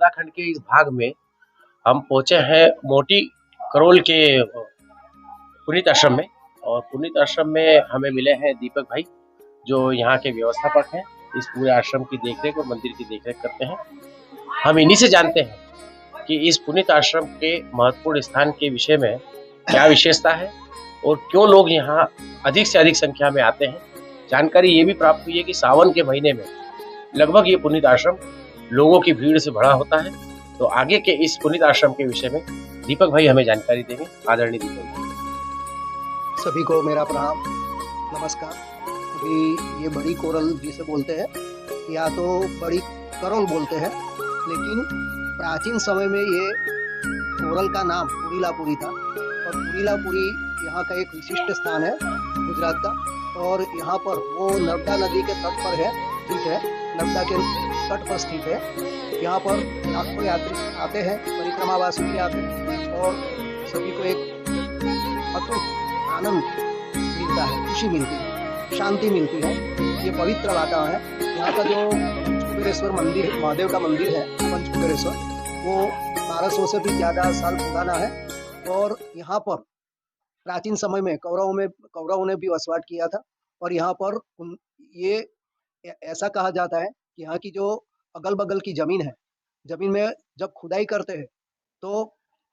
उत्तराखंड के इस भाग में हम पहुंचे हैं मोटी करोल के पुनीत आश्रम में। और पुनीत आश्रम में हमें मिले हैं दीपक भाई, जो यहाँ के व्यवस्थापक हैं। इस पूरे आश्रम की देखरेख और मंदिर की देखरेख करते हैं। हम इन्हीं से जानते हैं कि इस पुनीत आश्रम के महत्वपूर्ण स्थान के विषय में क्या विशेषता है और क्यों लोग यहाँ अधिक से अधिक संख्या में आते हैं। जानकारी ये भी प्राप्त हुई है कि सावन के महीने में लगभग ये पुनीत आश्रम लोगों की भीड़ से भरा होता है। तो आगे के इस पुनीत आश्रम के विषय में दीपक भाई हमें जानकारी देंगे। आदरणीय दीपक भाई। सभी को मेरा प्रणाम, नमस्कार। अभी ये बड़ी कोरल जिसे बोलते हैं या तो बड़ी करोल बोलते हैं, लेकिन प्राचीन समय में ये कोरल का नाम पुरीलापुरी था। और पुरीलापुरी यहाँ का एक विशिष्ट स्थान है गुजरात का। और यहाँ पर वो नर्मदा नदी के तट पर है, ठीक है, नर्मदा के तट पर स्थित है। यहाँ पर लाखों यात्री आते हैं, परिक्रमावासी भी आते हैं और सभी को एक अतुट आनंद मिलता है, खुशी मिलती है, शांति मिलती है। ये पवित्र वातावरण है। यहाँ का जो पंचकुबेरेश्वर मंदिर, महादेव का मंदिर है पंचकुबेरेश्वर, वो 1200 से भी ज़्यादा साल पुराना है। और यहाँ पर प्राचीन समय में कौरवों ने भी वसवाट किया था। और यहाँ पर ये ऐसा कहा जाता है कि यहाँ की जो अगल बगल की जमीन है, जमीन में जब खुदाई करते हैं तो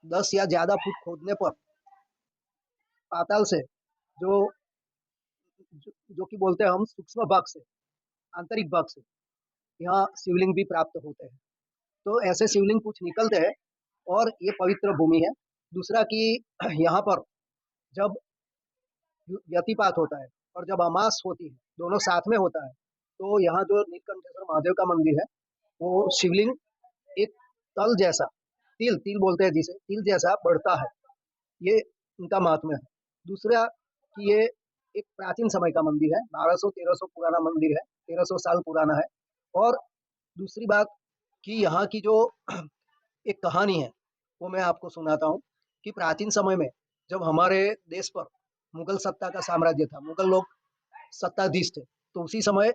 10 या ज़्यादा फुट खोदने पर पाताल से जो जो कि बोलते हैं हम सूक्ष्म भाग से, आंतरिक भाग से यहाँ शिवलिंग भी प्राप्त होते हैं। तो ऐसे शिवलिंग कुछ निकलते हैं और ये पवित्र भूमि है। दूसरा कि यहाँ पर जब व्यतिपात होता है और जब अमास होती है, दोनों साथ में होता है, तो यहाँ जो नीलकंठेश्वर महादेव का मंदिर है, वो शिवलिंग एक तल जैसा, तिल तिल बोलते हैं जिसे, तिल जैसा बढ़ता है। ये उनका महात्म्य है। दूसरा कि ये एक प्राचीन समय का मंदिर है, 1200-1300 पुराना मंदिर है, 1300 साल पुराना है। और दूसरी बात कि यहाँ की जो एक कहानी है वो मैं आपको सुनाता हूँ कि प्राचीन समय में जब हमारे देश पर मुगल सत्ता का साम्राज्य था, मुगल लोग सत्ताधीश थे, तो उसी समय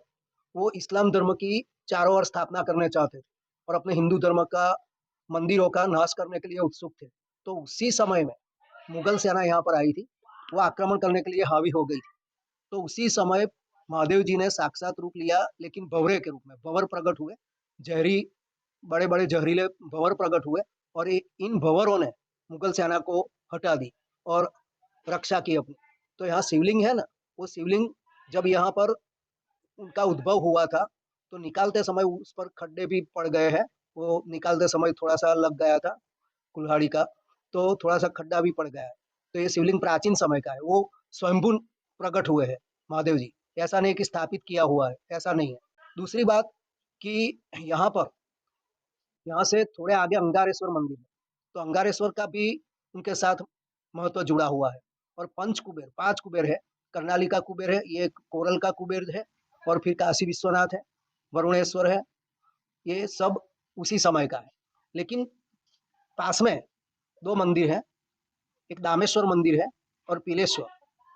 वो इस्लाम धर्म की चारों ओर स्थापना करना चाहते थे और अपने हिंदू धर्म का मंदिरों का नाश करने के लिए उत्सुक थे। तो उसी समय में मुगल सेना यहाँ पर आई थी, वो आक्रमण करने के लिए हावी हो गई थी। तो उसी समय महादेव जी ने साक्षात रूप लिया, लेकिन भंवरे के रूप में भंवर प्रकट हुए, जहरी बड़े बड़े जहरीले भंवर प्रकट हुए। और इन भंवरों ने मुगल सेना को हटा दी और रक्षा की अपनी। तो यहाँ शिवलिंग है ना, वो शिवलिंग जब यहाँ पर उनका उद्भव हुआ था तो निकालते समय उस पर खड्डे भी पड़ गए हैं। वो निकालते समय थोड़ा सा लग गया था कुल्हाड़ी का, तो थोड़ा सा खड्डा भी पड़ गया है। तो ये शिवलिंग प्राचीन समय का है, वो स्वयंभू प्रकट हुए हैं महादेव जी। ऐसा नहीं कि स्थापित किया हुआ है, ऐसा नहीं है। दूसरी बात कि यहाँ से थोड़े आगे अंगारेश्वर मंदिर है, तो अंगारेश्वर का भी उनके साथ महत्व जुड़ा हुआ है। और पंचकुबेर, 5 कुबेर है, कर्णाली का कुबेर है, ये कोरल का कुबेर है, और फिर काशी विश्वनाथ है, वरुणेश्वर है, ये सब उसी समय का है। लेकिन पास में 2 मंदिर हैं, एक दामेश्वर मंदिर है और पिलेश्वर।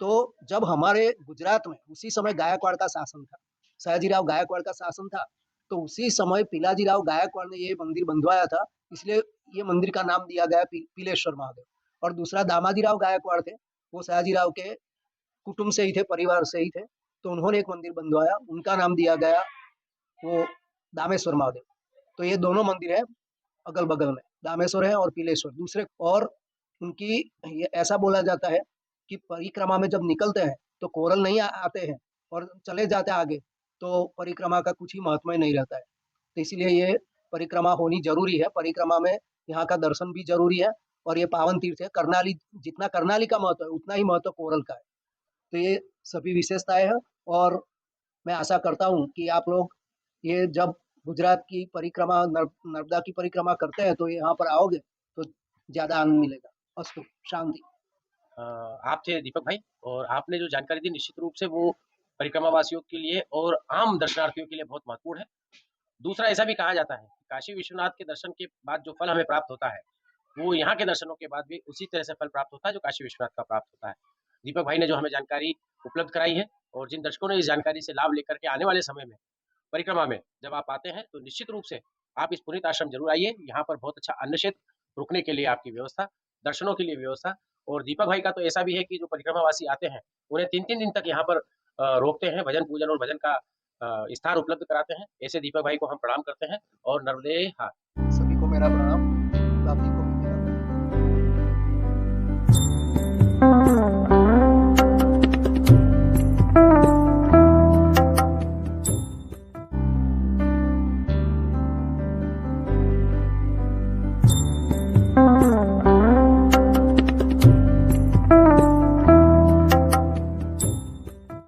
तो जब हमारे गुजरात में उसी समय गायकवाड़ का शासन था, सयाजीराव गायकवाड़ का शासन था, तो उसी समय पिलाजीराव गायकवाड़ ने ये मंदिर बंधवाया था, इसलिए ये मंदिर का नाम दिया गया पिलेश्वर महादेव। और दूसरा दामाजीराव गायकवाड़ थे, वो सयाजीराव के कुटुंब से ही थे, परिवार से ही थे, तो उन्होंने एक मंदिर बंधवाया, उनका नाम दिया गया वो दामेश्वर महादेव। तो ये दोनों मंदिर है अगल बगल में, दामेश्वर है और पिलेश्वर दूसरे। और उनकी ये ऐसा बोला जाता है कि परिक्रमा में जब निकलते हैं तो कोरल नहीं आते हैं और चले जाते हैं आगे, तो परिक्रमा का कुछ ही महत्व नहीं रहता है। तो इसलिए ये परिक्रमा होनी जरूरी है। परिक्रमा में यहाँ का दर्शन भी जरूरी है और ये पावन तीर्थ है। कर्णाली, जितना कर्णाली का महत्व है उतना ही महत्व कोरल का है। तो ये सभी विशेषताएं हैं। और मैं आशा करता हूँ कि आप लोग ये जब गुजरात की परिक्रमा, नर्मदा की परिक्रमा करते हैं तो यहाँ पर आओगे तो ज्यादा आनंद मिलेगा। अस्तु, शांति। आप थे दीपक भाई, और आपने जो जानकारी दी निश्चित रूप से वो परिक्रमा वासियों के लिए और आम दर्शनार्थियों के लिए बहुत महत्वपूर्ण है। दूसरा, ऐसा भी कहा जाता है कि काशी विश्वनाथ के दर्शन के बाद जो फल हमें प्राप्त होता है, वो यहाँ के दर्शनों के बाद भी उसी तरह से फल प्राप्त होता है जो काशी विश्वनाथ का प्राप्त होता है। दीपक भाई ने जो हमें जानकारी उपलब्ध कराई है, और जिन दर्शकों ने इस जानकारी से लाभ लेकर के आने वाले समय में परिक्रमा में जब आप आते हैं तो निश्चित रूप से आप इस पुनीत आश्रम जरूर आइए। यहाँ पर बहुत अच्छा अन्न क्षेत्र, रुकने के लिए आपकी व्यवस्था, दर्शनों के लिए व्यवस्था। और दीपक भाई का तो ऐसा भी है कि जो परिक्रमावासी आते हैं उन्हें 3-3 दिन तक यहाँ पर रोकते हैं, भजन पूजन और भजन का स्थान उपलब्ध कराते हैं। ऐसे दीपक भाई को हम प्रणाम करते हैं और नर्मदे हाथ। सभी को मेरा प्रणाम।